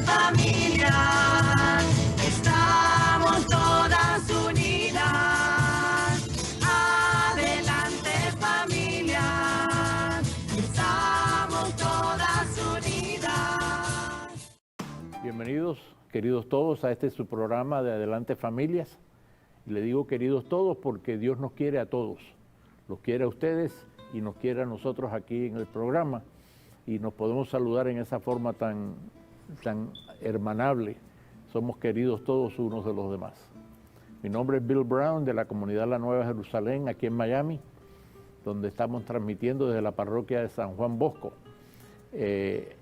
familia, estamos todas unidas. Adelante familia, estamos todas unidas. Bienvenidos, queridos todos, a este su programa de Adelante Familias. Y le digo queridos todos porque Dios nos quiere a todos. Los quiere a ustedes y nos quiere a nosotros aquí en el programa. Y nos podemos saludar en esa forma tan hermanable. Somos queridos todos unos de los demás. Mi nombre es Bill Brown, de la comunidad La Nueva Jerusalén, aquí en Miami, donde estamos transmitiendo desde la parroquia de San Juan Bosco.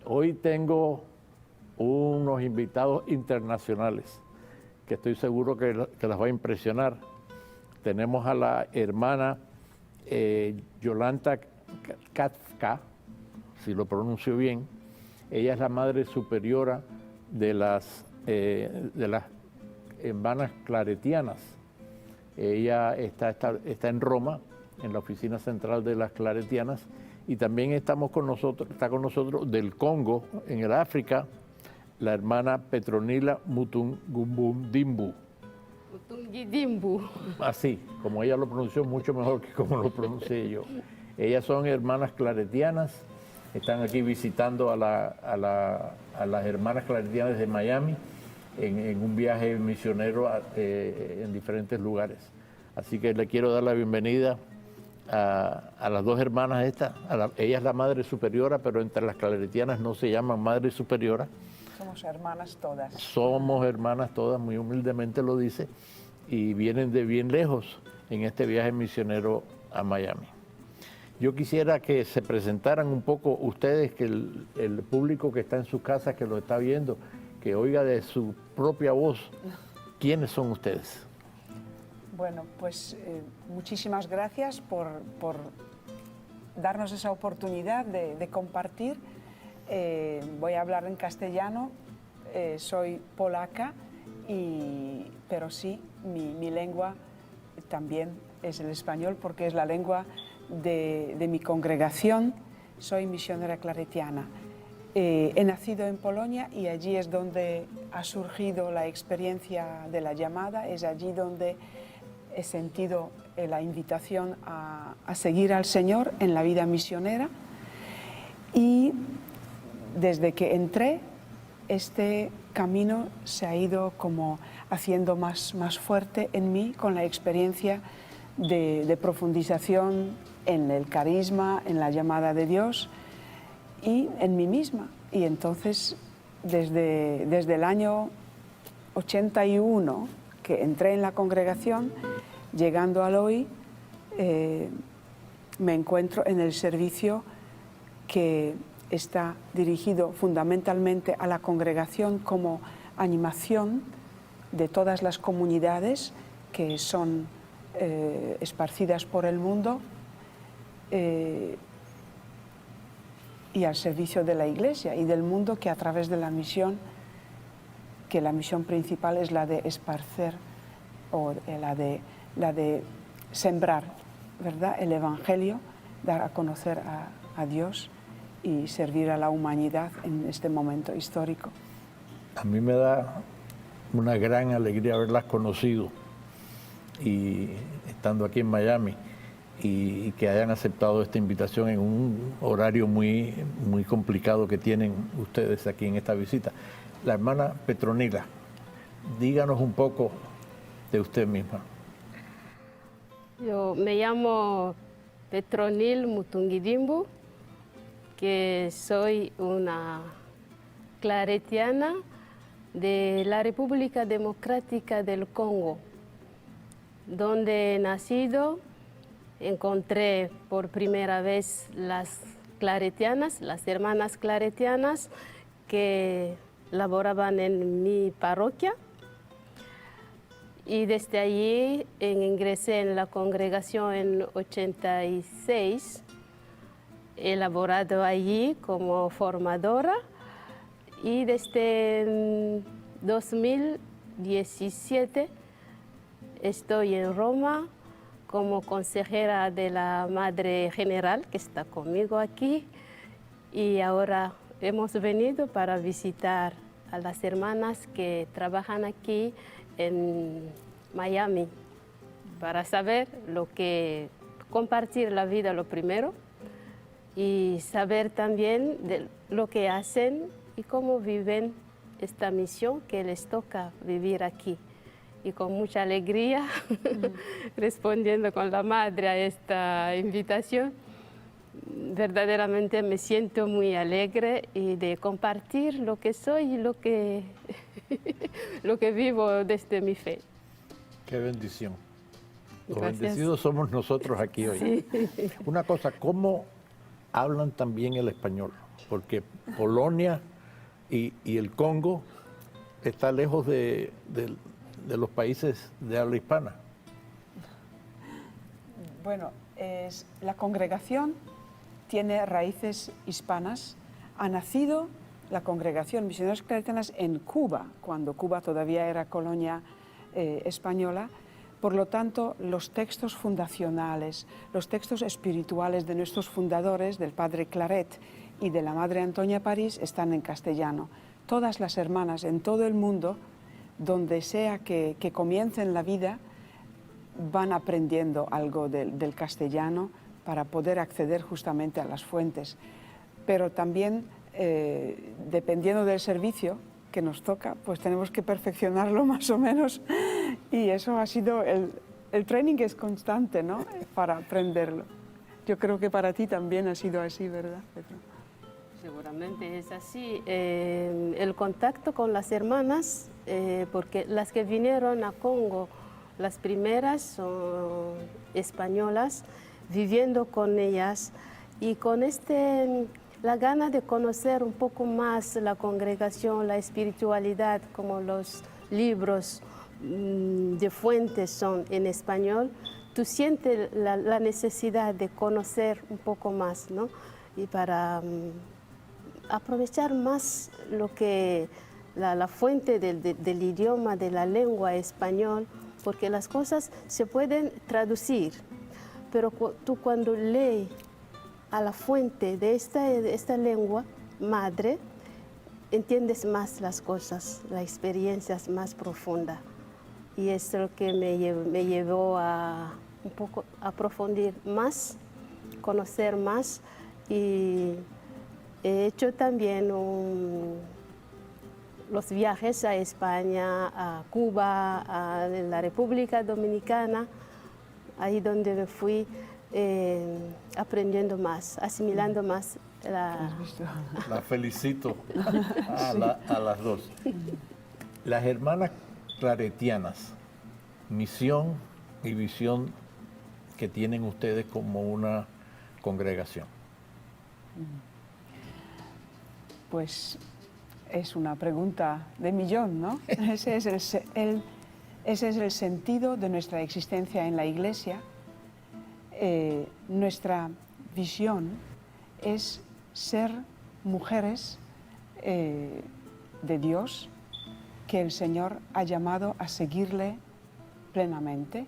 Hoy tengo unos invitados internacionales que estoy seguro que las va a impresionar. Tenemos a la hermana Yolanta Katzka, si lo pronuncio bien. Ella es la madre superiora de las hermanas claretianas. Ella está en Roma, en la oficina central de las claretianas, y también está con nosotros del Congo, en el África, la hermana Petronila Mutungidimbu. Mutungidimbu. Así, como ella lo pronunció mucho mejor que como lo pronuncié yo. Ellas son hermanas claretianas, están aquí visitando a las hermanas claretianas de Miami en un viaje misionero en diferentes lugares. Así que le quiero dar la bienvenida a las dos hermanas estas. Ella es la madre superiora, pero entre las claretianas no se llaman madre superiora. Somos hermanas todas. Somos hermanas todas, muy humildemente lo dice, y vienen de bien lejos en este viaje misionero a Miami. Yo quisiera que se presentaran un poco ustedes, que el público que está en sus casas, que lo está viendo, que oiga de su propia voz, ¿quiénes son ustedes? Bueno, pues muchísimas gracias por darnos esa oportunidad de compartir. Voy a hablar en castellano, soy polaca, pero sí, mi lengua también es el español porque es la lengua de mi congregación. Soy misionera claretiana. He nacido en Polonia y allí es donde ha surgido la experiencia de la llamada, es allí donde he sentido la invitación a seguir al Señor en la vida misionera. Y desde que entré, este camino se ha ido como haciendo más fuerte en mí con la experiencia de profundización en el carisma, en la llamada de Dios y en mí misma. Y entonces, desde el año 81, que entré en la congregación, llegando al hoy, me encuentro en el servicio que está dirigido fundamentalmente a la congregación como animación de todas las comunidades que son esparcidas por el mundo y al servicio de la Iglesia y del mundo, que a través de la misión, que la misión principal es la de esparcer o la de sembrar, ¿verdad?, el Evangelio, dar a conocer a Dios y servir a la humanidad en este momento histórico. A mí me da una gran alegría haberlas conocido y estando aquí en Miami y que hayan aceptado esta invitación en un horario muy complicado que tienen ustedes aquí en esta visita. La hermana Petronila, díganos un poco de usted misma. Yo me llamo Petronila Mutungidimbu, que soy una claretiana de la República Democrática del Congo, donde he nacido. Encontré por primera vez las claretianas, las hermanas claretianas que laboraban en mi parroquia, y desde allí ingresé en la congregación en 86. He laborado allí como formadora y desde 2017 estoy en Roma como consejera de la Madre General, que está conmigo aquí, y ahora hemos venido para visitar a las hermanas que trabajan aquí en Miami para saber compartir la vida lo primero y saber también de lo que hacen y cómo viven esta misión que les toca vivir aquí. Y con mucha alegría, respondiendo con la madre a esta invitación, verdaderamente me siento muy alegre y de compartir lo que soy y lo que vivo desde mi fe. Qué bendición. Los Gracias. bendecidos somos nosotros aquí hoy. Sí. Una cosa, ¿cómo hablan también el español? Porque Polonia y el Congo está lejos de los países de habla hispana. Bueno, la congregación tiene raíces hispanas. Ha nacido la congregación Misioneros Claretianos en Cuba, cuando Cuba todavía era colonia española. Por lo tanto, los textos fundacionales, los textos espirituales de nuestros fundadores, del padre Claret y de la madre Antonia París, están en castellano. Todas las hermanas en todo el mundo, donde sea que comiencen la vida, van aprendiendo algo del castellano para poder acceder justamente a las fuentes. Pero también, dependiendo del servicio que nos toca, pues tenemos que perfeccionarlo más o menos, y eso ha sido, el training es constante, ¿no?, para aprenderlo. Yo creo que para ti también ha sido así, ¿verdad, Pedro? Seguramente es así. El contacto con las hermanas, porque las que vinieron a Congo, las primeras son españolas, viviendo con ellas y con la gana de conocer un poco más la congregación, la espiritualidad, como los libros de fuentes son en español, tú sientes la necesidad de conocer un poco más, ¿no? Y para aprovechar más lo que la fuente del idioma, de la lengua español, porque las cosas se pueden traducir, pero tú cuando lees a la fuente de esta lengua madre, entiendes más las cosas, la experiencia es más profunda. Y es lo que me llevó a un poco a profundizar más, conocer más, y he hecho también los viajes a España, a Cuba, a la República Dominicana, ahí donde me fui aprendiendo más, asimilando más. La felicito a las dos. Las hermanas claretianas, misión y visión que tienen ustedes como una congregación. Pues es una pregunta de millón, ¿no? Ese es el sentido de nuestra existencia en la Iglesia. Nuestra visión es ser mujeres de Dios, que el Señor ha llamado a seguirle plenamente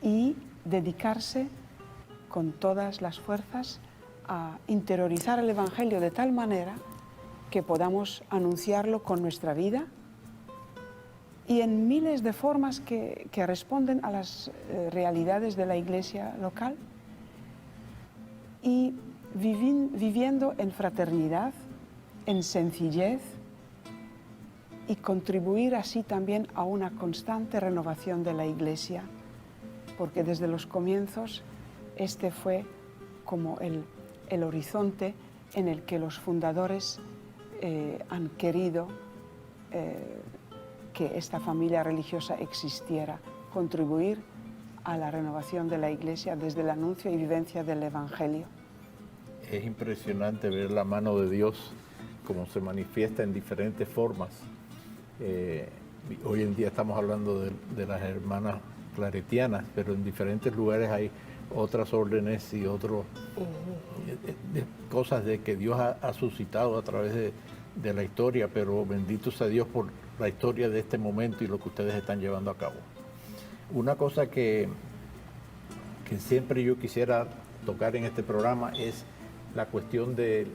y dedicarse con todas las fuerzas a interiorizar el Evangelio de tal manera que podamos anunciarlo con nuestra vida y en miles de formas que responden a las realidades de la Iglesia local, y viviendo en fraternidad, en sencillez, y contribuir así también a una constante renovación de la Iglesia, porque desde los comienzos este fue como el horizonte en el que los fundadores han querido que esta familia religiosa existiera, contribuir a la renovación de la Iglesia desde el anuncio y vivencia del Evangelio. Es impresionante ver la mano de Dios como se manifiesta en diferentes formas. Hoy en día estamos hablando de las hermanas claretianas, pero en diferentes lugares hay otras órdenes y otras cosas de que Dios ha suscitado a través de la historia, pero bendito sea Dios por la historia de este momento y lo que ustedes están llevando a cabo. Una cosa que siempre yo quisiera tocar en este programa es la cuestión de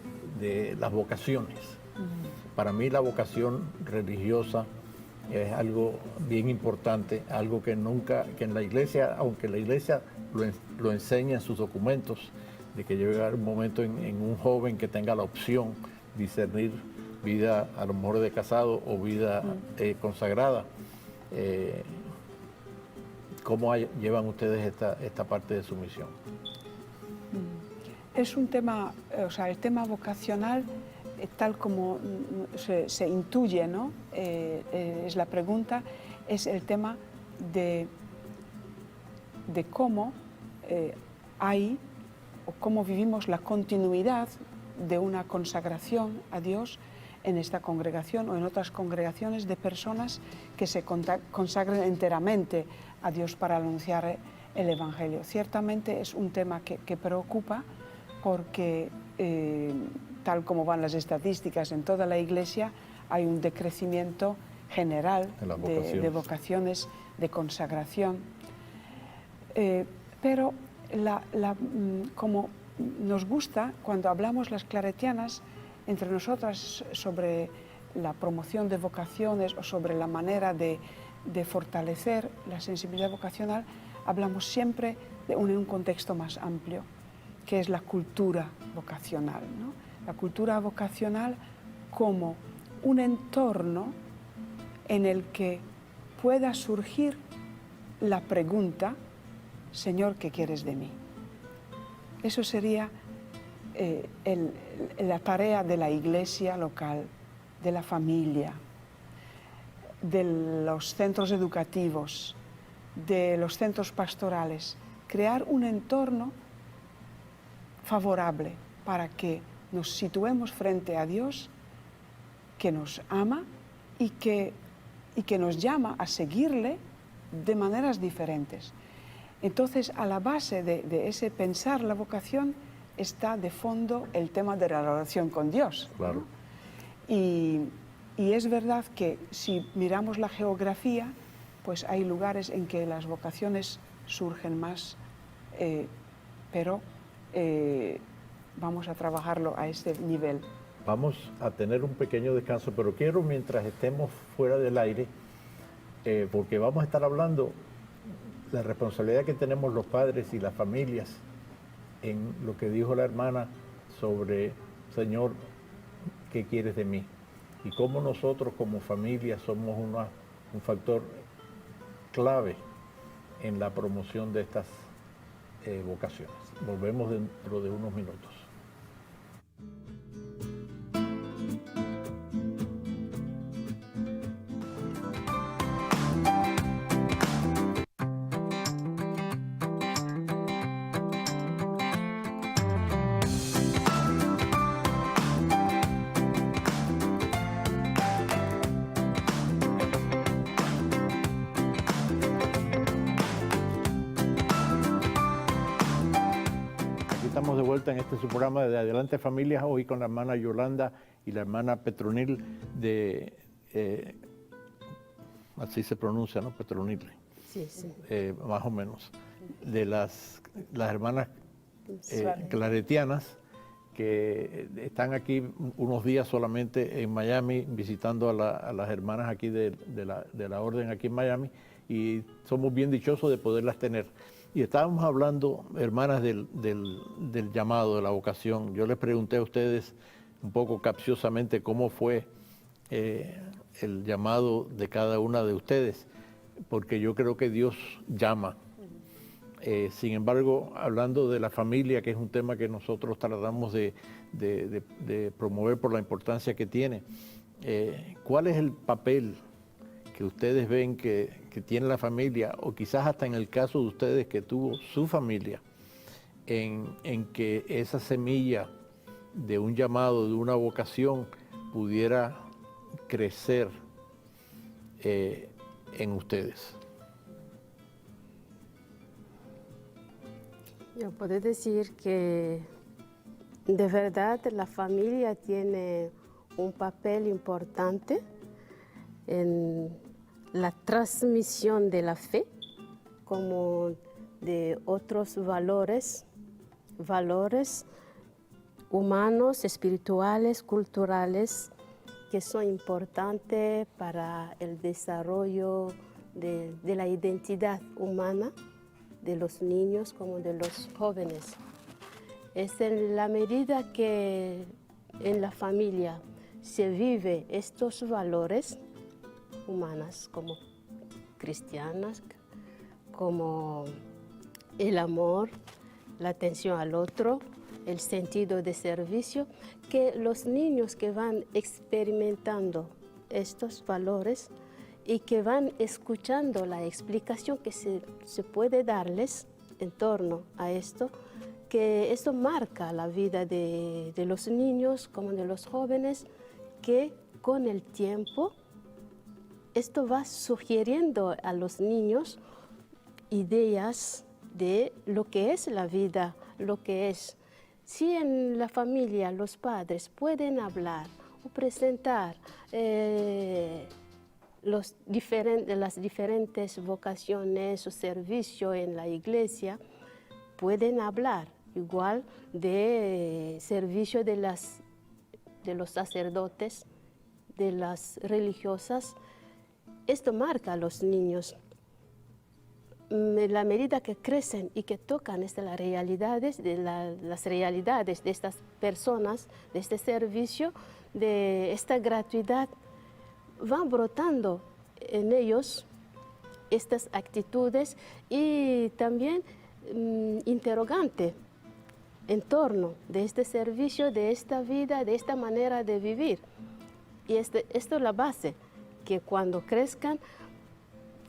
las vocaciones. para mí la vocación religiosa es algo bien importante, algo que nunca, que en la iglesia, aunque la iglesia lo enseña en sus documentos, de que llega un momento en un joven que tenga la opción de discernir vida a lo mejor de casado o vida consagrada. ¿Cómo llevan ustedes esta parte de su misión? Es un tema, o sea, el tema vocacional, tal como se intuye, ¿no? Es la pregunta, es el tema de cómo hay o cómo vivimos la continuidad de una consagración a Dios en esta congregación o en otras congregaciones de personas que se consagren enteramente a Dios para anunciar el Evangelio. Ciertamente es un tema que preocupa porque tal como van las estadísticas en toda la Iglesia, hay un decrecimiento general de vocaciones, de consagración. Pero como nos gusta, cuando hablamos las claretianas, entre nosotras sobre la promoción de vocaciones o sobre la manera de fortalecer la sensibilidad vocacional, hablamos siempre en un contexto más amplio, que es la cultura vocacional, ¿no? La cultura vocacional como un entorno en el que pueda surgir la pregunta, Señor, ¿qué quieres de mí? Eso sería la tarea de la iglesia local, de la familia, de los centros educativos, de los centros pastorales, crear un entorno favorable para que nos situemos frente a Dios, que nos ama y que nos llama a seguirle de maneras diferentes. Entonces, a la base de ese pensar la vocación está de fondo el tema de la relación con Dios. Claro. Y es verdad que si miramos la geografía, pues hay lugares en que las vocaciones surgen más, pero vamos a trabajarlo a este nivel. Vamos a tener un pequeño descanso, pero quiero, mientras estemos fuera del aire, porque vamos a estar hablando de la responsabilidad que tenemos los padres y las familias en lo que dijo la hermana sobre, Señor, ¿qué quieres de mí? Y cómo nosotros como familia somos un factor clave en la promoción de estas vocaciones. Volvemos dentro de unos minutos. Estamos de vuelta en este su programa de Adelante Familias, hoy con la hermana Yolanda y la hermana Petronil de, así se pronuncia, ¿no? Petronil. Sí, sí. Más o menos, de las hermanas claretianas que están aquí unos días solamente en Miami visitando a las hermanas aquí de la orden aquí en Miami, y somos bien dichosos de poderlas tener. Y estábamos hablando, hermanas, del llamado, de la vocación. Yo les pregunté a ustedes un poco capciosamente cómo fue el llamado de cada una de ustedes, porque yo creo que Dios llama. Sin embargo, hablando de la familia, que es un tema que nosotros tratamos de promover por la importancia que tiene, ¿cuál es el papel que ustedes ven que tiene la familia, o quizás hasta en el caso de ustedes que tuvo su familia, en que esa semilla de un llamado, de una vocación, pudiera crecer en ustedes? Yo puedo decir que de verdad la familia tiene un papel importante en la transmisión de la fe, como de otros valores humanos, espirituales, culturales, que son importantes para el desarrollo de la identidad humana de los niños como de los jóvenes. Es en la medida que en la familia se vive estos valores humanos como cristianas, como el amor, la atención al otro, el sentido de servicio, que los niños que van experimentando estos valores y que van escuchando la explicación que se puede darles en torno a esto, que esto marca la vida de los niños como de los jóvenes, que con el tiempo esto va sugiriendo a los niños ideas de lo que es la vida, lo que es. Si en la familia los padres pueden hablar o presentar las diferentes vocaciones o servicios en la iglesia, pueden hablar igual de servicio de los sacerdotes, de las religiosas. Esto marca a los niños. En la medida que crecen y que tocan las realidades de estas personas, de este servicio, de esta gratuidad, van brotando en ellos estas actitudes y también interrogante en torno de este servicio, de esta vida, de esta manera de vivir. Y esto es la base, que cuando crezcan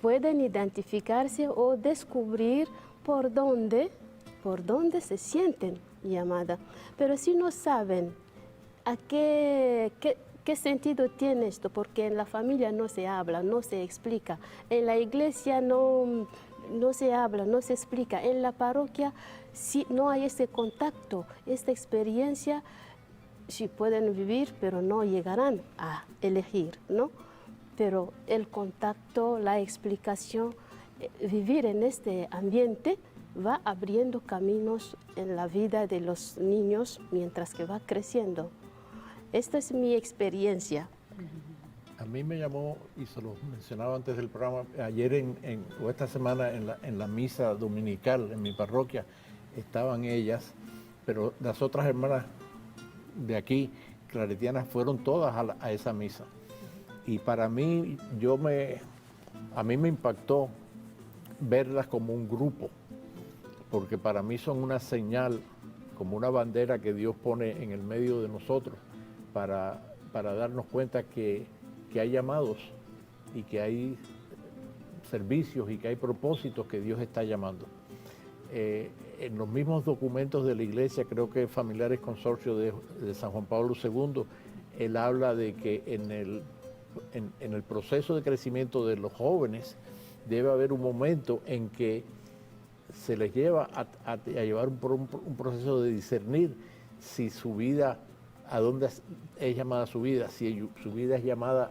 pueden identificarse o descubrir por dónde se sienten llamadas. Pero si no saben a qué sentido tiene esto, porque en la familia no se habla, no se explica, en la iglesia no se habla, no se explica, en la parroquia si no hay ese contacto, esta experiencia, sí pueden vivir, pero no llegarán a elegir, ¿no? Pero el contacto, la explicación, vivir en este ambiente va abriendo caminos en la vida de los niños mientras que va creciendo. Esta es mi experiencia. A mí me llamó, y se lo mencionaba antes del programa, ayer o esta semana en la misa dominical en mi parroquia, estaban ellas, pero las otras hermanas de aquí, claretianas, fueron todas a esa misa. Y para mí, a mí me impactó verlas como un grupo, porque para mí son una señal, como una bandera que Dios pone en el medio de nosotros para darnos cuenta que hay llamados y que hay servicios y que hay propósitos que Dios está llamando. En los mismos documentos de la Iglesia, creo que Familiares Consorcio de San Juan Pablo II, él habla de que en el proceso de crecimiento de los jóvenes debe haber un momento en que se les lleva a llevar un proceso de discernir si su vida, a dónde es llamada su vida, si su vida es llamada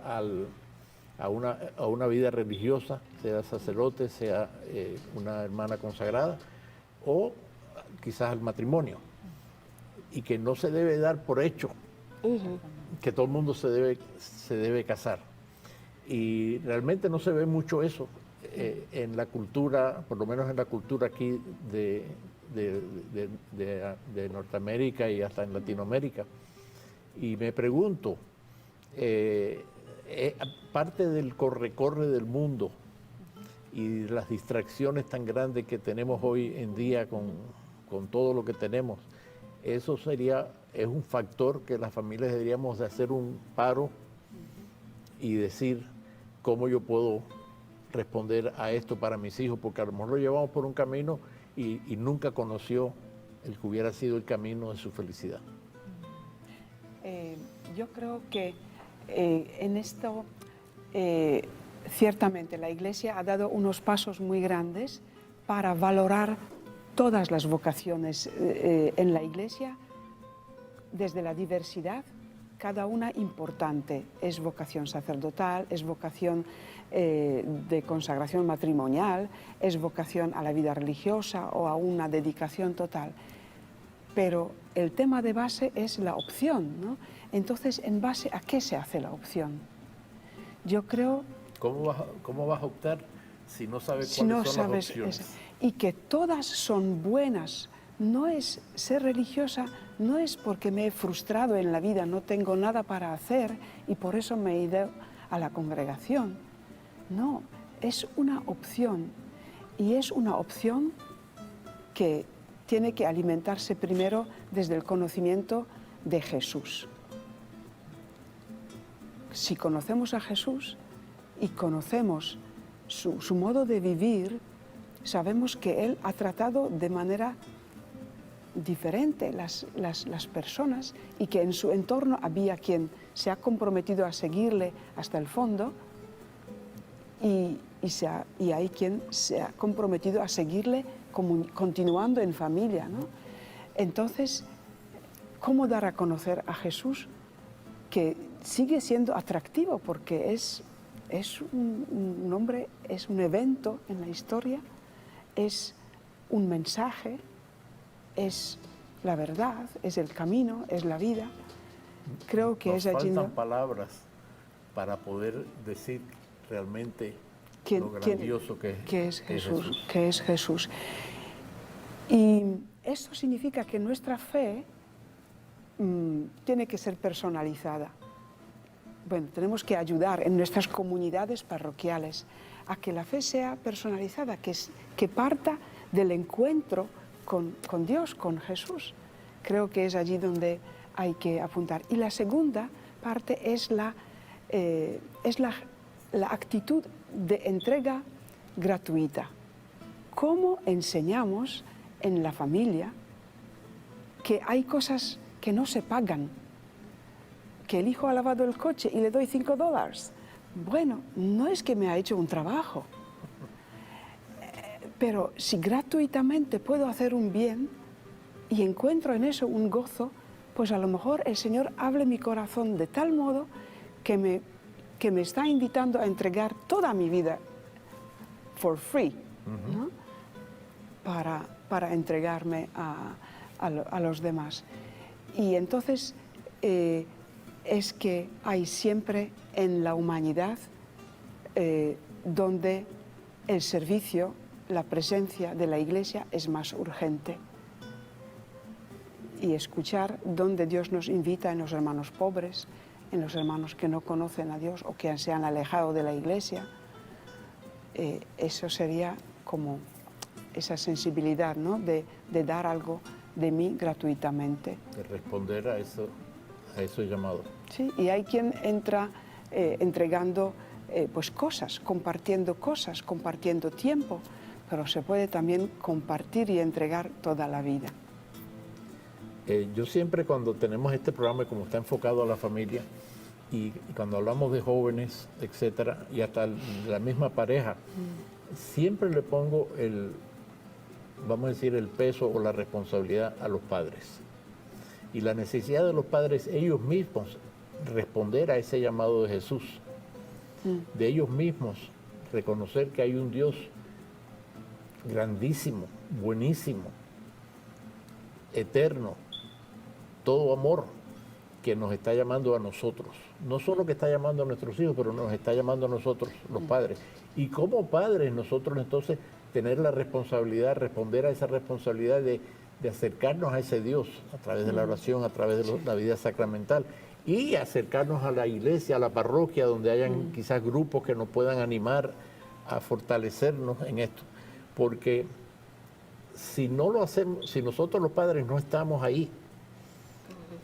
a una vida religiosa, sea sacerdote, sea una hermana consagrada, o quizás al matrimonio, y que no se debe dar por hecho que todo el mundo se debe casar. Y realmente no se ve mucho eso en la cultura, por lo menos en la cultura aquí de Norteamérica y hasta en Latinoamérica. Y me pregunto, parte del corre-corre del mundo y las distracciones tan grandes que tenemos hoy en día con todo lo que tenemos, eso es un factor que las familias deberíamos de hacer un paro y decir cómo yo puedo responder a esto para mis hijos, porque a lo mejor lo llevamos por un camino y nunca conoció el que hubiera sido el camino de su felicidad. Yo creo que en esto ciertamente la Iglesia ha dado unos pasos muy grandes para valorar todas las vocaciones en la Iglesia, desde la diversidad, cada una importante. Es vocación sacerdotal, es vocación de consagración matrimonial, es vocación a la vida religiosa o a una dedicación total. pero el tema de base es la opción, ¿no? Entonces, ¿en base a qué se hace la opción? Yo creo... ¿Cómo vas a optar si no sabes si cuáles no son sabes las opciones? y que todas son buenas. No es ser religiosa, no es porque me he frustrado en la vida, no tengo nada para hacer y por eso me he ido a la congregación. No, es una opción y es una opción que tiene que alimentarse primero desde el conocimiento de Jesús. Si conocemos a Jesús y conocemos su modo de vivir, sabemos que Él ha tratado de manera diferente las personas y que en su entorno había quien se ha comprometido a seguirle hasta el fondo y hay quien se ha comprometido a seguirle continuando en familia, ¿no? Entonces, ¿cómo dar a conocer a Jesús? Que sigue siendo atractivo porque es un hombre, es un evento en la historia, es un mensaje, es la verdad, es el camino, es la vida. Creo que Nos es allí. faltan palabras para poder decir realmente lo grandioso que es Jesús. Que es Jesús. Y esto significa que nuestra fe tiene que ser personalizada. Bueno, tenemos que ayudar en nuestras comunidades parroquiales a que la fe sea personalizada, que parta del encuentro con Dios, con Jesús. Creo que es allí donde hay que apuntar. Y la segunda parte es la actitud de entrega gratuita. ¿Cómo enseñamos en la familia que hay cosas que no se pagan? Que el hijo ha lavado el coche y le doy $5. Bueno, no es que me ha hecho un trabajo, pero si gratuitamente puedo hacer un bien y encuentro en eso un gozo, pues a lo mejor el Señor hable mi corazón de tal modo que me está invitando a entregar toda mi vida for free, ¿no? Para entregarme a los demás. Y entonces es que hay siempre en la humanidad donde el servicio, la presencia de la Iglesia es más urgente. Y escuchar donde Dios nos invita en los hermanos pobres, en los hermanos que no conocen a Dios o que se han alejado de la Iglesia, eso sería como esa sensibilidad, ¿no? de dar algo de mí gratuitamente. De responder a ese llamado. Sí, y hay quien entra entregando pues cosas, compartiendo tiempo, pero se puede también compartir y entregar toda la vida. Yo siempre cuando tenemos este programa, como está enfocado a la familia, y cuando hablamos de jóvenes, etcétera, y hasta la misma pareja, siempre le pongo vamos a decir, el peso o la responsabilidad a los padres. Y la necesidad de los padres, ellos mismos, responder a ese llamado de Jesús. De ellos mismos, reconocer que hay un Dios grandísimo, buenísimo, eterno, todo amor, que nos está llamando a nosotros. No solo que está llamando a nuestros hijos, pero nos está llamando a nosotros, los padres. Y como padres, nosotros entonces tener la responsabilidad, responder a esa responsabilidad de acercarnos a ese Dios a través de la oración, a través de la vida sacramental y acercarnos a la iglesia, a la parroquia, donde hayan quizás grupos que nos puedan animar a fortalecernos en esto. Porque si no lo hacemos, si nosotros los padres no estamos ahí,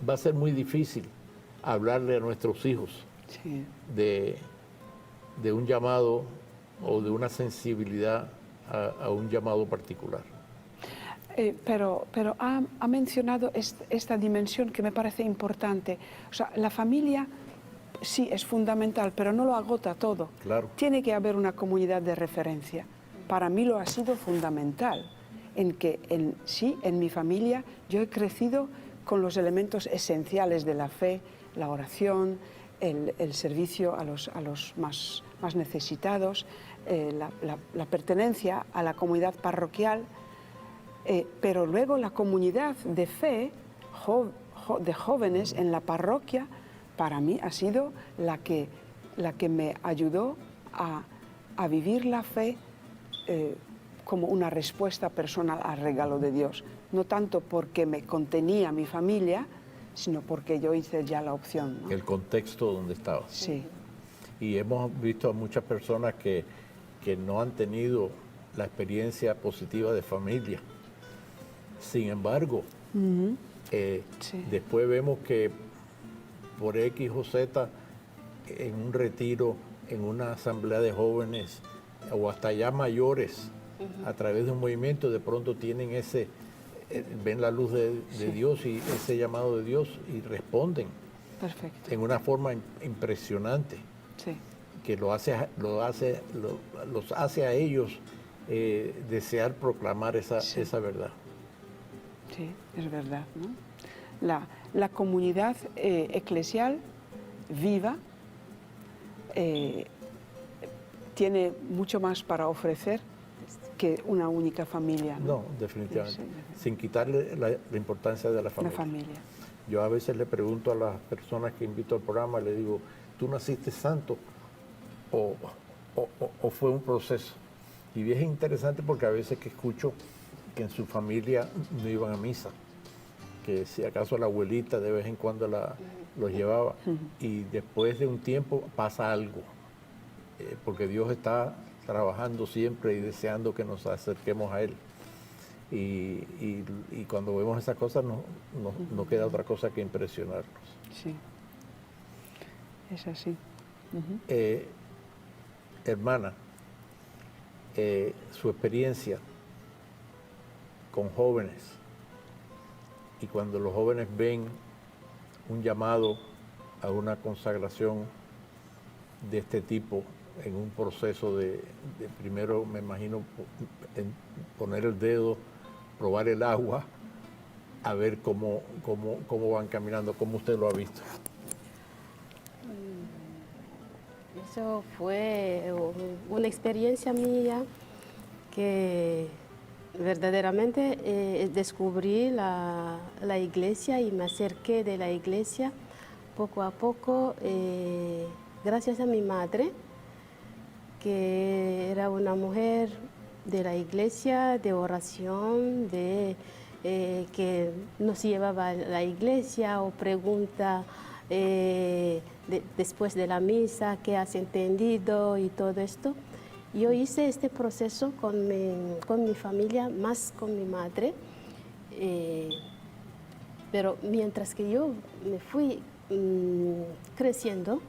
va a ser muy difícil hablarle a nuestros hijos de un llamado o de una sensibilidad a un llamado particular. Pero ha mencionado esta dimensión que me parece importante. O sea, la familia sí es fundamental, pero no lo agota todo. Claro. Tiene que haber una comunidad de referencia. Para mí lo ha sido fundamental, en que en mi familia yo he crecido con los elementos esenciales de la fe, la oración, el servicio a los más necesitados, la pertenencia a la comunidad parroquial. Pero luego la comunidad de fe, de jóvenes en la parroquia, para mí ha sido la que me ayudó a vivir la fe como una respuesta personal al regalo de Dios. No tanto porque me contenía mi familia, sino porque yo hice ya la opción, ¿no? El contexto donde estabas. Sí, Y hemos visto a muchas personas que no han tenido la experiencia positiva de familia. Sin embargo, sí. después vemos que por X o Z, en un retiro, en una asamblea de jóvenes o hasta ya mayores, a través de un movimiento, de pronto tienen ven la luz de Dios y ese llamado de Dios y responden Perfecto. en una forma impresionante, Sí, que los hace a ellos desear proclamar esa verdad. sí, es verdad, ¿no? La comunidad eclesial viva tiene mucho más para ofrecer que una única familia, ¿no? No, definitivamente. Sí. Sin quitarle la importancia de la La familia. familia. Yo a veces le pregunto a las personas que invito al programa, le digo, ¿tú naciste santo o fue un proceso? Y es interesante porque a veces que escucho que en su familia no iban a misa, que si acaso la abuelita de vez en cuando los llevaba, y después de un tiempo pasa algo, porque Dios está trabajando siempre y deseando que nos acerquemos a Él. Y cuando vemos esas cosas no queda otra cosa que impresionarnos. Sí, es así. Hermana, su experiencia con jóvenes y cuando los jóvenes ven un llamado a una consagración de este tipo en un proceso de primero, me imagino, poner el dedo, probar el agua, a ver cómo van caminando, cómo usted lo ha visto. Eso fue una experiencia mía que verdaderamente descubrí la iglesia y me acerqué de la iglesia poco a poco gracias a mi madre, que era una mujer de la iglesia, de oración, que nos llevaba a la iglesia o pregunta después de la misa, qué has entendido y todo esto. Yo hice este proceso con mi familia, más con mi madre, pero mientras que yo me fui creciendo,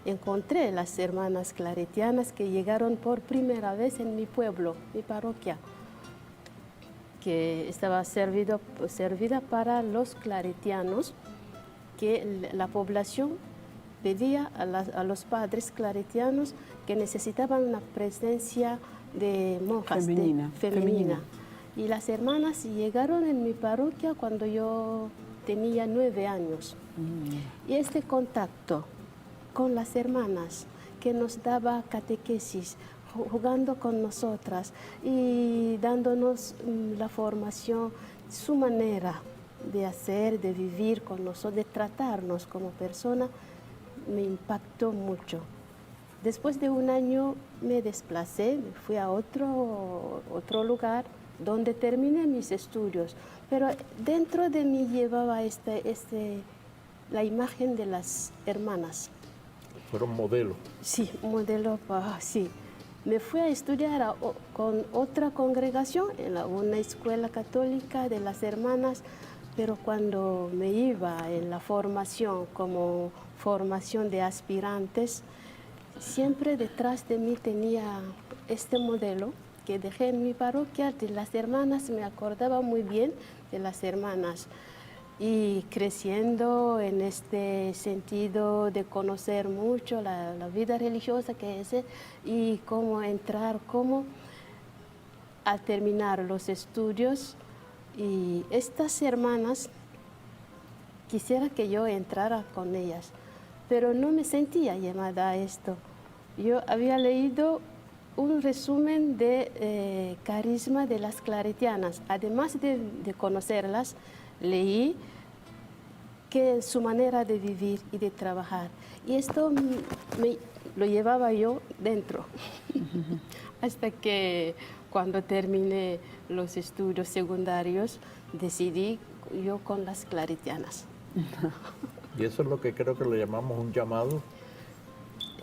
encontré las hermanas claretianas que llegaron por primera vez en mi pueblo, mi parroquia, que estaba servida para los claretianos, que la población pedía a los padres claretianos que necesitaban una presencia de monjas femenina. Y las hermanas llegaron en mi parroquia cuando yo tenía 9 años. Y este contacto con las hermanas que nos daba catequesis, jugando con nosotras y dándonos la formación, su manera de hacer, de vivir con nosotros, de tratarnos como personas, me impactó mucho. Después de un año me desplacé, me fui a otro lugar donde terminé mis estudios, pero dentro de mí llevaba la imagen de las hermanas. Fueron modelos. Sí, modelo, sí. Me fui a estudiar con otra congregación, en una escuela católica de las hermanas, pero cuando me iba en la formación, como formación de aspirantes, siempre detrás de mí tenía este modelo que dejé en mi parroquia de las hermanas. Me acordaba muy bien de las hermanas. Y creciendo en este sentido de conocer mucho la vida religiosa que es y cómo entrar, cómo al terminar los estudios. Y estas hermanas, quisiera que yo entrara con ellas, pero no me sentía llamada a esto. Yo había leído un resumen de carisma de las claretianas. Además de conocerlas, leí que su manera de vivir y de trabajar. Y esto lo llevaba yo dentro. Hasta que cuando terminé los estudios secundarios, decidí yo con las claretianas. Y eso es lo que creo que le llamamos un llamado,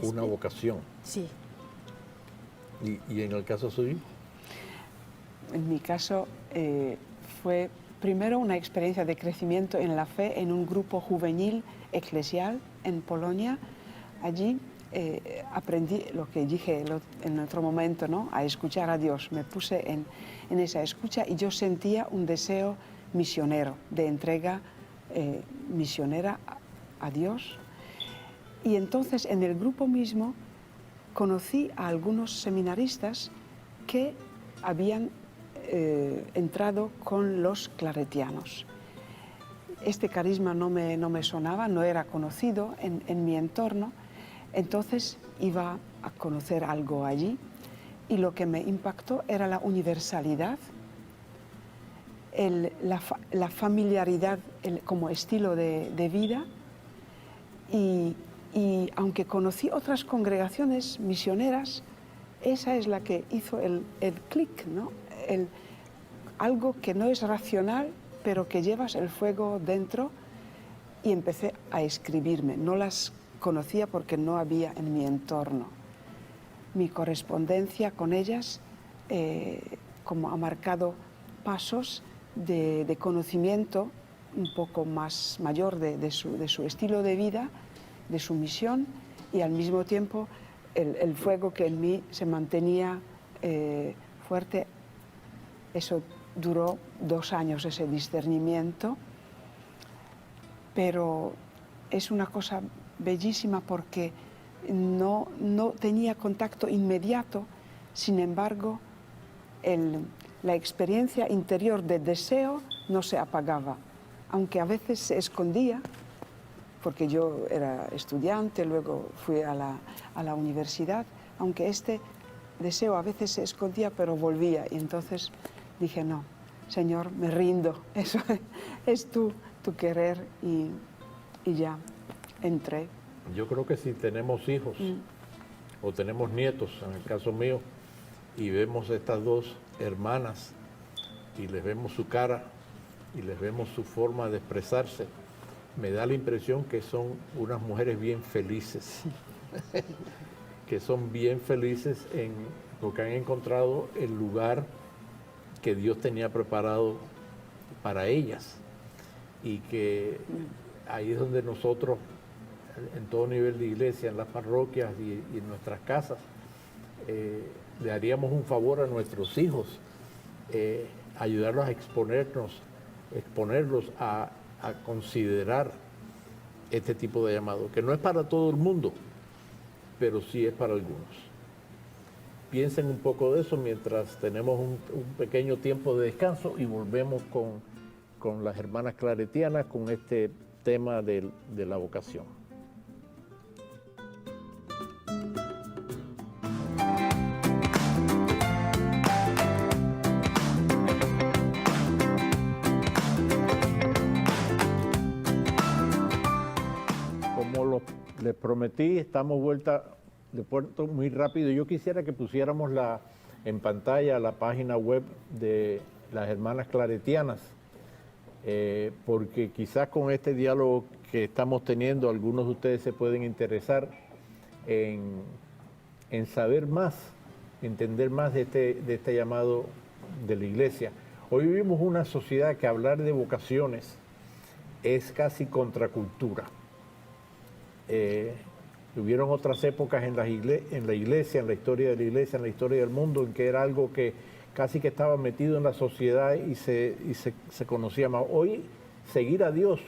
una vocación. Sí. ¿Y en el caso suyo? En mi caso fue primero una experiencia de crecimiento en la fe en un grupo juvenil eclesial en Polonia. Allí aprendí lo que dije en otro momento, ¿no? A escuchar a Dios. Me puse en esa escucha y yo sentía un deseo misionero, de entrega misionera a Dios. Y entonces en el grupo mismo conocí a algunos seminaristas que habían entrado con los claretianos. Este carisma no me sonaba, no era conocido en mi entorno, entonces iba a conocer algo allí y lo que me impactó era la universalidad, la familiaridad como estilo de vida y aunque conocí otras congregaciones misioneras, esa es la que hizo el clic, ¿no? Algo que no es racional, pero que llevas el fuego dentro, y empecé a escribirme. No las conocía porque no había en mi entorno. Mi correspondencia con ellas como ha marcado pasos de conocimiento un poco más mayor de su estilo de vida, de su misión, y al mismo tiempo el fuego que en mí se mantenía fuerte. Eso duró 2 años, ese discernimiento, pero es una cosa bellísima porque no tenía contacto inmediato, sin embargo, la experiencia interior de deseo no se apagaba, aunque a veces se escondía, porque yo era estudiante, luego fui a la universidad, aunque este deseo a veces se escondía, pero volvía, y entonces dije, no, Señor, me rindo, eso es tu querer, y ya entré. Yo creo que si tenemos hijos o tenemos nietos, en el caso mío, y vemos estas dos hermanas y les vemos su cara y les vemos su forma de expresarse, me da la impresión que son unas mujeres bien felices, que son bien felices porque han encontrado el lugar que Dios tenía preparado para ellas, y que ahí es donde nosotros, en todo nivel de iglesia, en las parroquias y en nuestras casas, le haríamos un favor a nuestros hijos, ayudarlos a exponerlos a considerar este tipo de llamado, que no es para todo el mundo, pero sí es para algunos. Piensen un poco de eso mientras tenemos un pequeño tiempo de descanso y volvemos con las hermanas claretianas con este tema de la vocación. Como les prometí, estamos de puerto muy rápido. Yo quisiera que pusiéramos en pantalla la página web de las hermanas claretianas, porque quizás con este diálogo que estamos teniendo, algunos de ustedes se pueden interesar en saber más, entender más de este llamado de la iglesia. Hoy vivimos una sociedad que hablar de vocaciones es casi contracultura. Hubieron otras épocas en la iglesia, en la historia de la iglesia, en la historia del mundo, en que era algo que casi que estaba metido en la sociedad y se conocía más. Hoy, seguir a Dios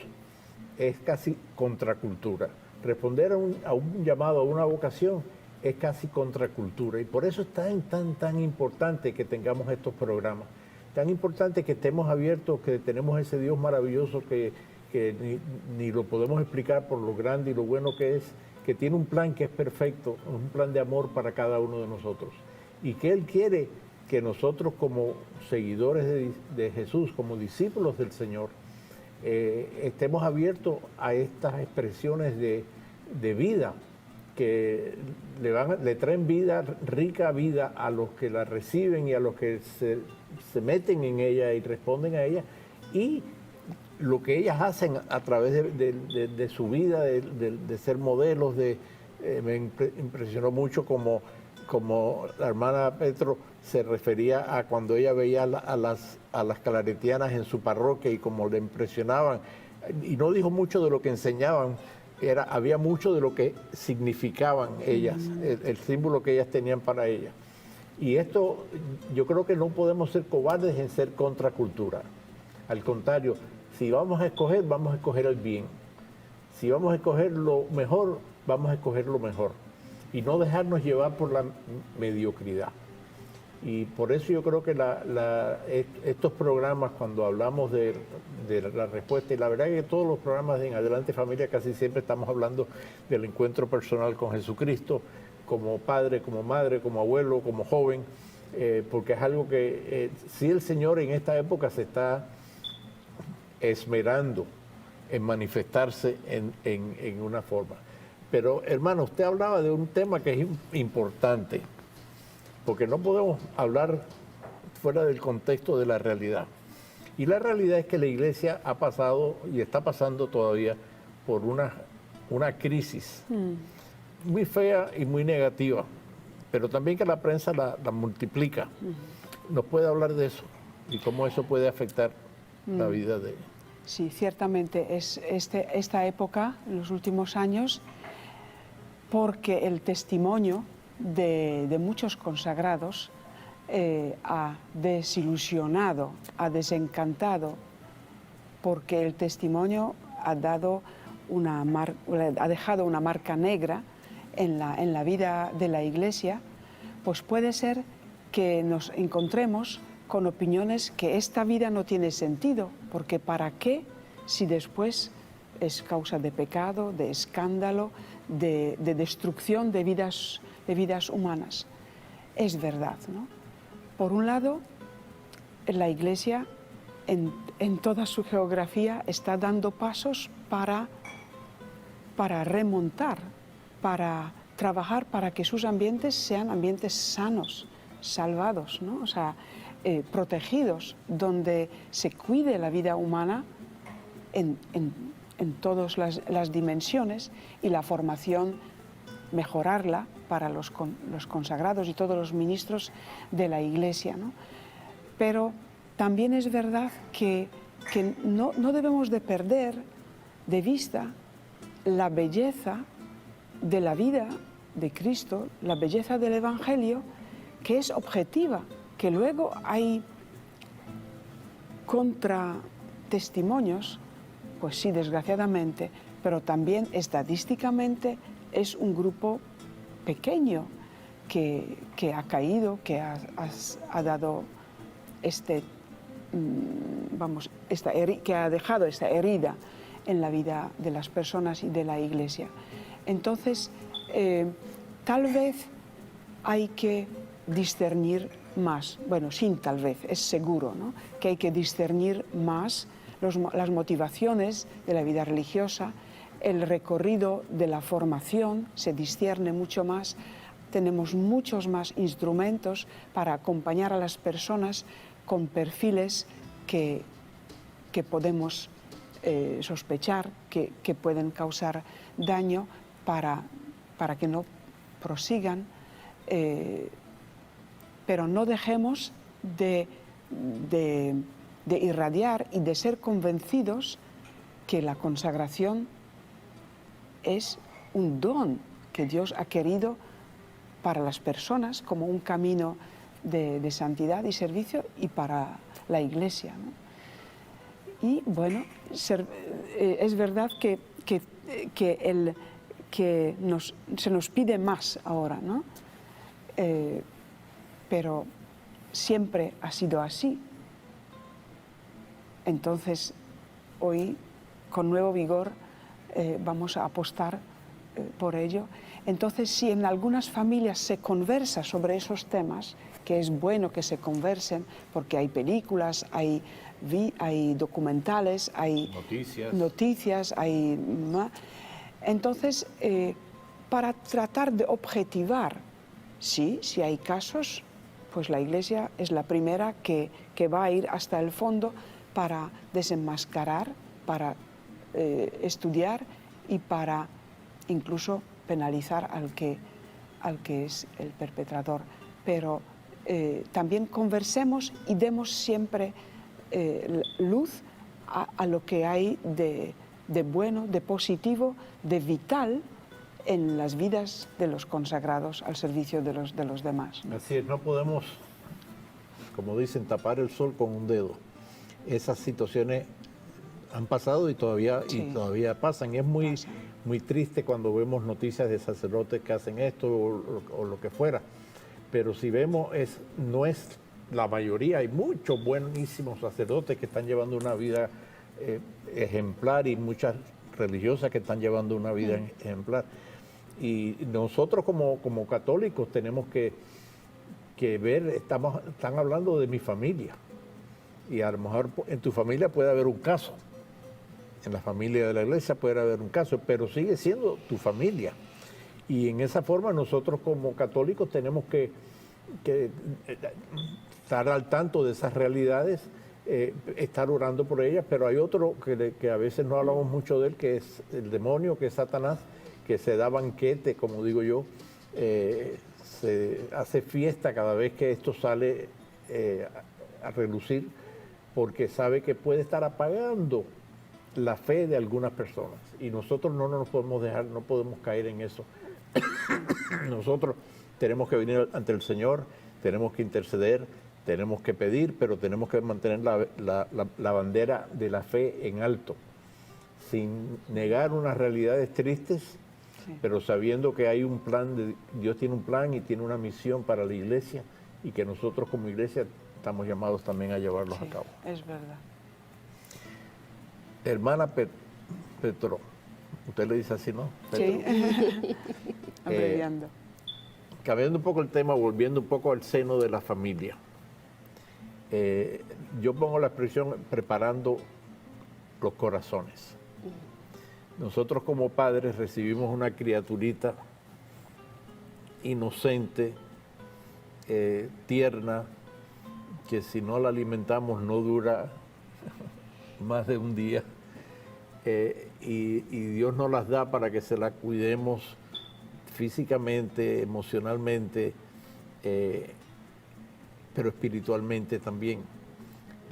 es casi contracultura. Responder a un llamado, a una vocación, es casi contracultura. Y por eso es tan importante que tengamos estos programas. Tan importante que estemos abiertos, que tenemos ese Dios maravilloso que ni lo podemos explicar por lo grande y lo bueno que es, que tiene un plan que es perfecto, un plan de amor para cada uno de nosotros. y que Él quiere que nosotros como seguidores de Jesús, como discípulos del Señor, estemos abiertos a estas expresiones de vida que le traen vida, rica vida a los que la reciben y a los que se meten en ella y responden a ella, y lo que ellas hacen a través de su vida, de ser modelos. Me impresionó mucho como la hermana Petro se refería a cuando ella veía a las claretianas en su parroquia y cómo le impresionaban, y no dijo mucho de lo que enseñaban, había mucho de lo que significaban ellas, el símbolo que ellas tenían para ellas. Y esto, yo creo que no podemos ser cobardes en ser contracultura. Al contrario, si vamos a escoger el bien. Si vamos a escoger lo mejor, vamos a escoger lo mejor. Y no dejarnos llevar por la mediocridad. Y por eso yo creo que estos programas, cuando hablamos de la respuesta, y la verdad es que todos los programas de En Adelante Familia casi siempre estamos hablando del encuentro personal con Jesucristo, como padre, como madre, como abuelo, como joven, porque es algo que sí el Señor en esta época se está esmerando en manifestarse en una forma. Pero hermano, usted hablaba de un tema que es importante, porque no podemos hablar fuera del contexto de la realidad. Y la realidad es que la iglesia ha pasado y está pasando todavía por una crisis muy fea y muy negativa, pero también que la prensa la multiplica. ¿Nos puede hablar de eso y cómo eso puede afectar la vida de ella? Sí, ciertamente es esta época, los últimos años, porque el testimonio de muchos consagrados ha desilusionado, ha desencantado, porque el testimonio ha dejado una marca negra en la vida de la Iglesia. Pues puede ser que nos encontremos con opiniones que esta vida no tiene sentido, porque ¿para qué si después es causa de pecado, de escándalo, de destrucción de vidas humanas? Es verdad, ¿no? Por un lado, la Iglesia en toda su geografía está dando pasos para remontar, para trabajar para que sus ambientes sean ambientes sanos, salvados, ¿no? O sea, protegidos, donde se cuide la vida humana en todas las dimensiones, y la formación mejorarla para los consagrados y todos los ministros de la Iglesia, ¿no? Pero también es verdad que no debemos de perder de vista la belleza de la vida de Cristo, la belleza del Evangelio, que es objetiva, que luego hay contratestimonios, pues sí, desgraciadamente, pero también estadísticamente es un grupo pequeño que ha caído, que ha dado que ha dejado esta herida en la vida de las personas y de la Iglesia. Entonces, tal vez hay que discernir más, bueno, sin tal vez, es seguro, ¿no?, que hay que discernir más las motivaciones de la vida religiosa, el recorrido de la formación se discierne mucho más, tenemos muchos más instrumentos para acompañar a las personas con perfiles que podemos sospechar que pueden causar daño para que no prosigan, pero no dejemos de irradiar y de ser convencidos que la consagración es un don que Dios ha querido para las personas como un camino de santidad y servicio, y para la Iglesia, ¿no? Y bueno, es verdad que se nos pide más ahora, ¿no? Pero siempre ha sido así. Entonces, hoy, con nuevo vigor, vamos a apostar por ello. Entonces, si en algunas familias se conversa sobre esos temas, que es bueno que se conversen, porque hay películas, hay documentales, hay noticias, entonces, para tratar de objetivar, sí, si hay casos, pues la Iglesia es la primera que va a ir hasta el fondo para desenmascarar, para estudiar y para incluso penalizar al que es el perpetrador. Pero también conversemos y demos siempre luz a lo que hay de bueno, de positivo, de vital en las vidas de los consagrados al servicio de los demás. Así es, no podemos, como dicen, tapar el sol con un dedo. Esas situaciones han pasado y todavía pasan. Es muy triste cuando vemos noticias de sacerdotes que hacen esto o lo que fuera. Pero si vemos, no es la mayoría. Hay muchos buenísimos sacerdotes que están llevando una vida ejemplar y muchas religiosas que están llevando una vida ejemplar. Y nosotros como católicos tenemos que ver, están hablando de mi familia. Y a lo mejor en tu familia puede haber un caso. En la familia de la Iglesia puede haber un caso, pero sigue siendo tu familia. Y en esa forma nosotros como católicos tenemos que estar al tanto de esas realidades, estar orando por ellas, pero hay otro que a veces no hablamos mucho de él, que es el demonio, que es Satanás, que se da banquete, como digo yo, se hace fiesta cada vez que esto sale a relucir, porque sabe que puede estar apagando la fe de algunas personas. Y nosotros no nos podemos dejar, no podemos caer en eso. Nosotros tenemos que venir ante el Señor, tenemos que interceder, tenemos que pedir, pero tenemos que mantener la bandera de la fe en alto, sin negar unas realidades tristes, pero sabiendo que hay un plan, Dios tiene un plan y tiene una misión para la Iglesia, y que nosotros como Iglesia estamos llamados también a llevarlos a cabo. Es verdad. Hermana Petro, usted le dice así, ¿no? Petro. Sí, abreviando. Cambiando un poco el tema, volviendo un poco al seno de la familia. Yo pongo la expresión preparando los corazones. Nosotros como padres recibimos una criaturita inocente, tierna, que si no la alimentamos no dura más de un día. Y Dios nos las da para que se la cuidemos físicamente, emocionalmente, pero espiritualmente también.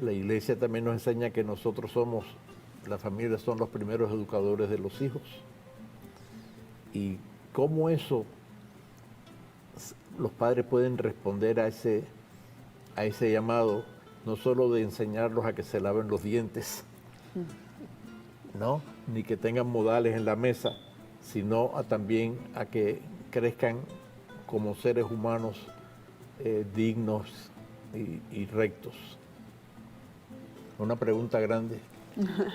La Iglesia también nos enseña que nosotros las familias son los primeros educadores de los hijos. Y cómo eso los padres pueden responder a ese llamado, no solo de enseñarlos a que se laven los dientes, ¿no? Ni que tengan modales en la mesa, sino también a que crezcan como seres humanos dignos y rectos. Una pregunta grande.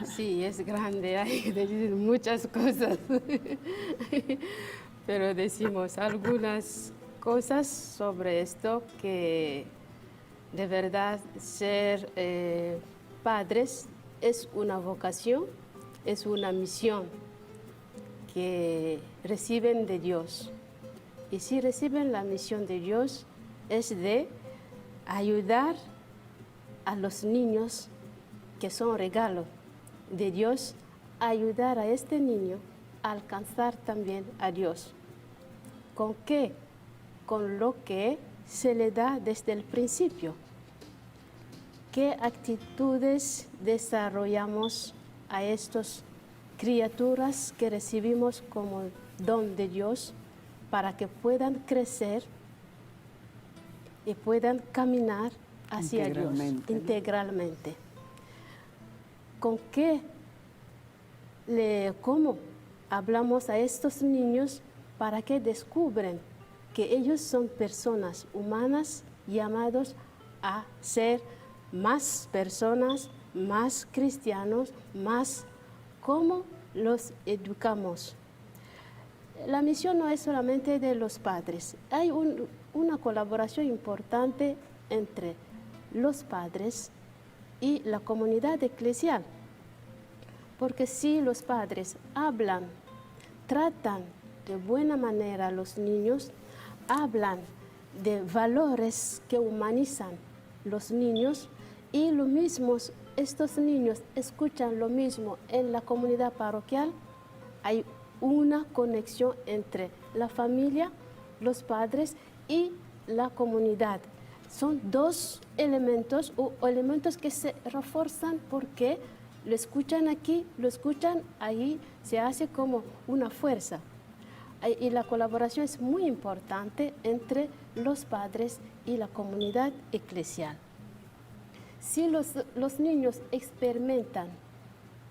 Sí, es grande, hay que decir muchas cosas, pero decimos algunas cosas sobre esto, que de verdad ser padres es una vocación, es una misión que reciben de Dios. Y si reciben la misión de Dios, es de ayudar a los niños, que son regalos de Dios, ayudar a este niño a alcanzar también a Dios. ¿Con qué? Con lo que se le da desde el principio. ¿Qué actitudes desarrollamos a estas criaturas que recibimos como don de Dios para que puedan crecer y puedan caminar hacia Dios integralmente? ¿Con qué? ¿Cómo hablamos a estos niños para que descubren que ellos son personas humanas llamados a ser más personas, más cristianos, más? ¿Cómo los educamos? la misión no es solamente de los padres, hay una colaboración importante entre los padres y la comunidad eclesial, porque si los padres hablan, tratan de buena manera a los niños, hablan de valores que humanizan los niños, y lo mismo, estos niños escuchan lo mismo en la comunidad parroquial, hay una conexión entre la familia, los padres y la comunidad. Son dos elementos o elementos que se refuerzan porque lo escuchan aquí, lo escuchan ahí, se hace como una fuerza. Y la colaboración es muy importante entre los padres y la comunidad eclesial. Si los niños experimentan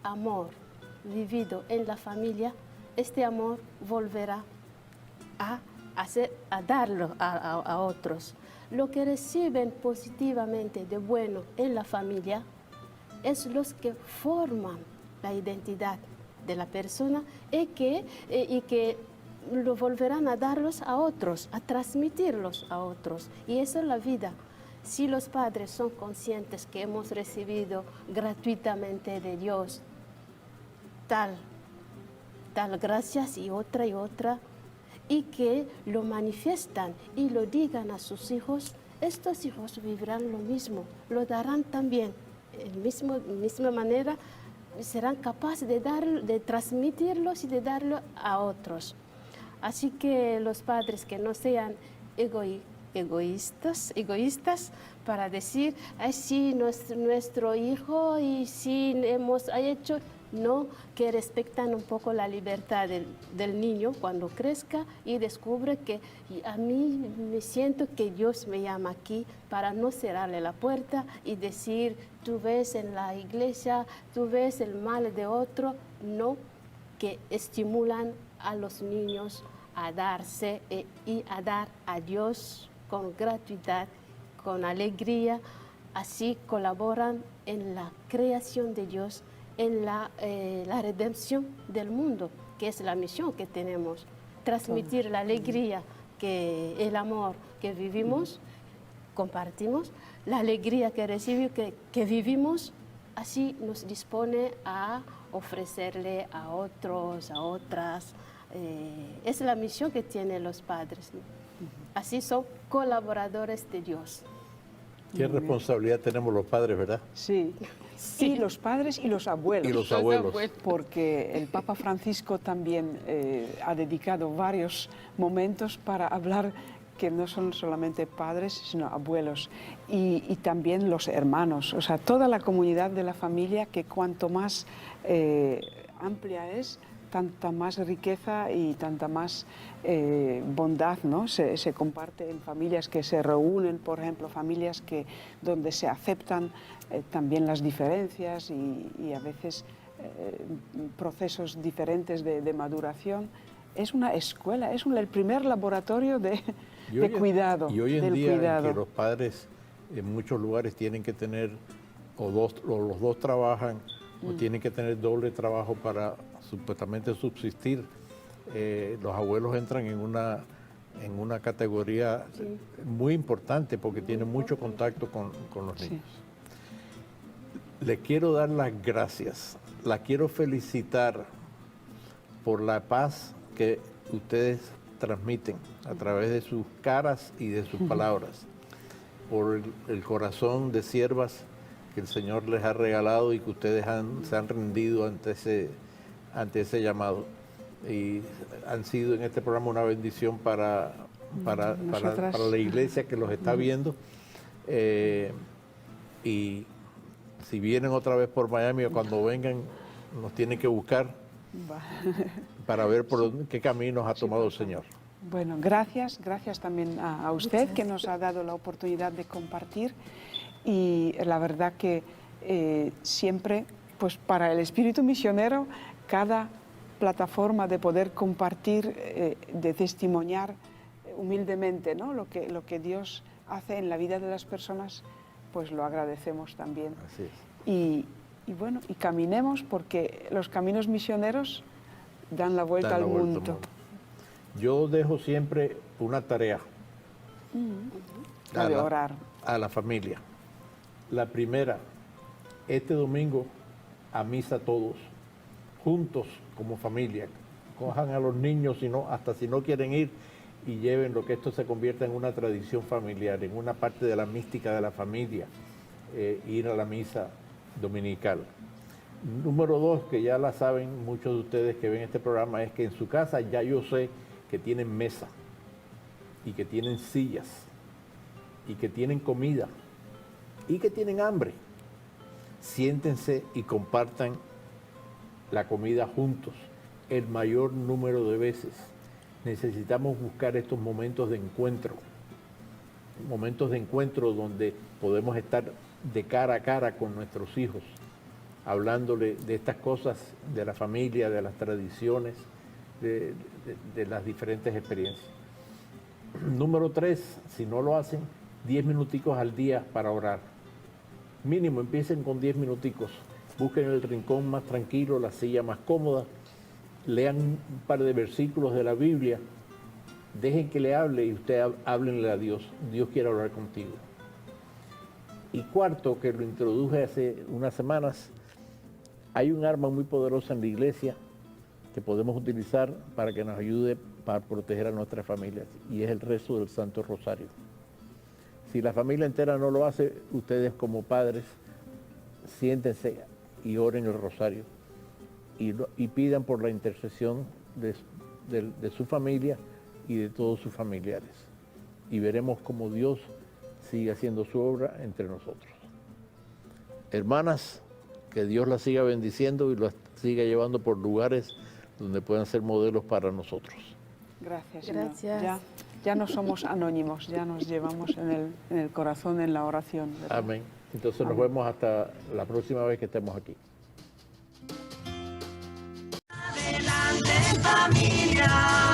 amor vivido en la familia, este amor volverá a darlo a otros. Lo que reciben positivamente de bueno en la familia es los que forman la identidad de la persona y que lo volverán a darlos a otros, a transmitirlos a otros. Y eso es la vida. Si los padres son conscientes que hemos recibido gratuitamente de Dios tal gracias y otra, y que lo manifiestan y lo digan a sus hijos, estos hijos vivirán lo mismo, lo darán también, misma manera, serán capaces de transmitirlos y de darlo a otros. Así que los padres que no sean egoístas para decir, ay, sí, nuestro hijo y sí hemos hecho, no, que respetan un poco la libertad del niño cuando crezca y descubre que a mí me siento que Dios me llama aquí para no cerrarle la puerta y decir, tú ves en la iglesia, tú ves el mal de otro, no, que estimulan a los niños a darse y a dar a Dios con gratuidad, con alegría, así colaboran en la creación de Dios, en la redención del mundo, que es la misión que tenemos, transmitir la alegría, el amor que vivimos, compartimos, la alegría que recibimos, que vivimos, así nos dispone a ofrecerle a otros, a otras. Es la misión que tienen los padres, ¿no? Así son colaboradores de Dios. Qué responsabilidad tenemos los padres, ¿verdad? Sí. Sí, los padres y los abuelos. Y los abuelos. Porque el Papa Francisco también ha dedicado varios momentos para hablar que no son solamente padres, sino abuelos. Y también los hermanos, o sea, toda la comunidad de la familia, que cuanto más amplia es, tanta más riqueza y tanta más bondad, ¿no? se comparte en familias que se reúnen, por ejemplo, familias donde se aceptan también las diferencias y a veces procesos diferentes de maduración. Es una escuela, es el primer laboratorio de cuidado. Y hoy en día que los padres en muchos lugares tienen que tener, o los dos trabajan, o tienen que tener doble trabajo para supuestamente subsistir, los abuelos entran en una categoría muy importante porque tienen mucho contacto con los niños. Le quiero dar las gracias, la quiero felicitar por la paz que ustedes transmiten a través de sus caras y de sus palabras, por el corazón de siervas que el Señor les ha regalado y que ustedes se han rendido ante ese llamado. Y han sido en este programa una bendición para la iglesia que los está viendo. Y si vienen otra vez por Miami o cuando vengan, nos tienen que buscar para ver por qué caminos ha tomado el Señor. Bueno, gracias también a usted que nos ha dado la oportunidad de compartir. Y la verdad que siempre, pues para el espíritu misionero, cada plataforma de poder compartir, de testimoniar humildemente, ¿no? lo que Dios hace en la vida de las personas, pues lo agradecemos también. Así es. Y bueno, y caminemos porque los caminos misioneros dan la vuelta al mundo. Yo dejo siempre una tarea La de orar. a la familia. La primera, este domingo a misa todos, juntos como familia. Cojan a los niños, hasta si no quieren ir, y lleven lo que esto se convierta en una tradición familiar, en una parte de la mística de la familia, ir a la misa dominical. Número 2, que ya la saben muchos de ustedes que ven este programa, es que en su casa ya yo sé que tienen mesa y que tienen sillas y que tienen comida y que tienen hambre. Siéntense y compartan la comida juntos el mayor número de veces. Necesitamos buscar estos momentos de encuentro donde podemos estar de cara a cara con nuestros hijos, hablándole de estas cosas, de la familia, de las tradiciones, de las diferentes experiencias. Número 3, si no lo hacen, 10 minuticos al día para orar. Mínimo, empiecen con 10 minuticos. Busquen el rincón más tranquilo, la silla más cómoda, lean un par de versículos de la Biblia, dejen que le hable y usted háblenle a Dios. Dios quiere hablar contigo. Y cuarto, que lo introduje hace unas semanas, hay un arma muy poderosa en la iglesia que podemos utilizar para que nos ayude para proteger a nuestras familias, y es el rezo del Santo Rosario. Si la familia entera no lo hace, ustedes como padres, siéntense y oren el rosario y pidan por la intercesión de su familia y de todos sus familiares. Y veremos cómo Dios sigue haciendo su obra entre nosotros. Hermanas, que Dios las siga bendiciendo y las siga llevando por lugares donde puedan ser modelos para nosotros. Gracias, Señor. Gracias. Ya no somos anónimos, ya nos llevamos en el corazón, en la oración, ¿verdad? Amén. Entonces nos Amén. vemos hasta la próxima vez que estemos aquí. Adelante familia.